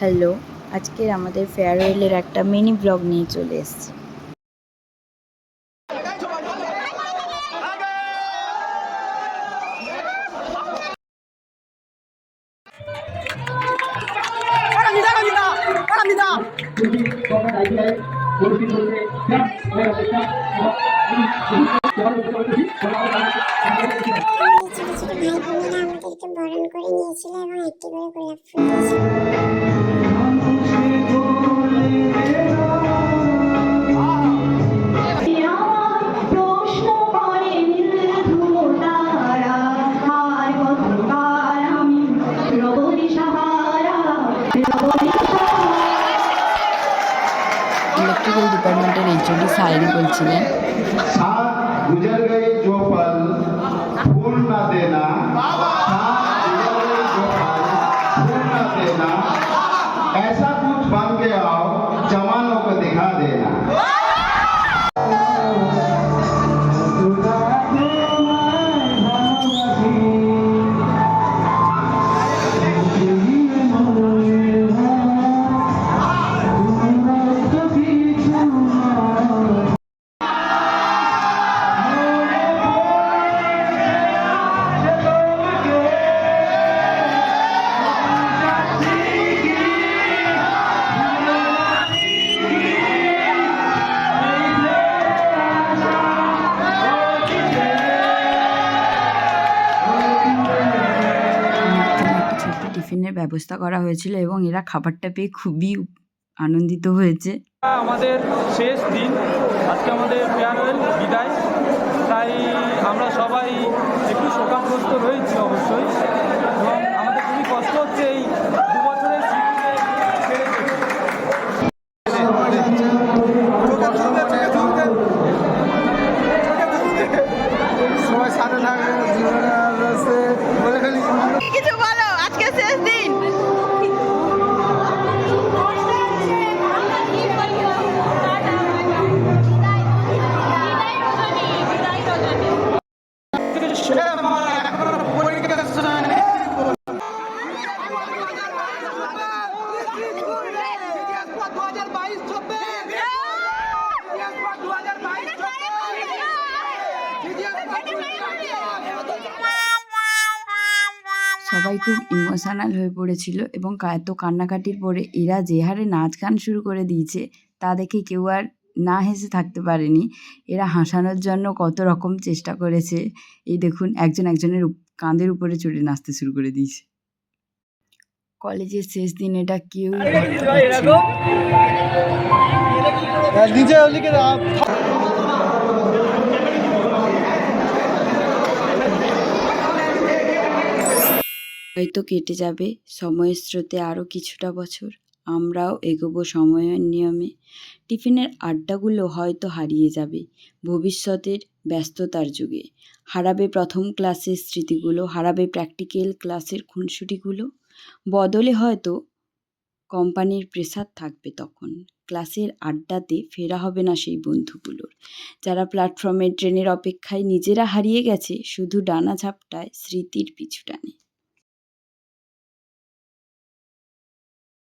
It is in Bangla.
হ্যালো, আজকের আমাদের ফেয়ারওয়েলের একটা মিনি ব্লগ নিয়ে চলে এসেছি। ছোট ছোট ভাই বোনেরা আমাদেরকে বরণ করে নিয়েছিল এবং একটি করে গোলাপ ফুল দিয়েছিল। इलेक्ट्रिकल डिपार्टमेंटेर एचओडी शायरी बोलছিলেন, साथ गुजर गए जो पल भूल न देना, साथ गुजर गए जो पल भूल न देना, ऐसा कुछ बन के आओ जवानों को दिखा देना। টিফিনের ব্যবস্থা করা হয়েছিল এবং এরা খাবারটা পেয়ে খুবই আনন্দিত হয়েছে। আমাদের শেষ দিন, আজকে আমাদের ফেয়ারওয়েল বিদায়, তাই আমরা সবাই একটু শোকাগ্রস্ত রয়েছি অবশ্যই, এবং আমাদের খুবই কষ্ট হচ্ছে এই 2 বছরের স্মৃতিকে ছেড়ে যেতে। সবাই সাথে থাকবে কিছু বলো, আজকে শেষ দিন। সবাই খুব ইমোশনাল হয়ে পড়েছিল এবং এত কান্নাকাটির পরে এরা যে হারে নাচ গান শুরু করে দিয়েছে তা দেখে কেউ আর না হেসে থাকতে পারেনি। এরা হাসানোর জন্য কত রকম চেষ্টা করেছে। এই দেখুন, একজন একজনের কাঁধের উপরে চড়ে নাচতে শুরু করে দিয়েছে। কলেজের শেষ দিন, এটা কেউ হয়তো কেটে যাবে সময়ের স্রোতে আরও কিছুটা বছর, আমরাও এগোবো সময়ের নিয়মে। টিফিনের আড্ডাগুলো হয়তো হারিয়ে যাবে ভবিষ্যতের ব্যস্ততার যুগে। হারাবে প্রথম ক্লাসের স্মৃতিগুলো, হারাবে প্র্যাকটিক্যাল ক্লাসের খুনসুটিগুলো। বদলে হয়তো কোম্পানির প্রেসার থাকবে তখন। ক্লাসের আড্ডাতে ফেরা হবে না সেই বন্ধুগুলোর, যারা প্ল্যাটফর্মে ট্রেনের অপেক্ষায় নিজেরা হারিয়ে গেছে শুধু ডানা ঝাপটায় স্মৃতির পিছু টানে।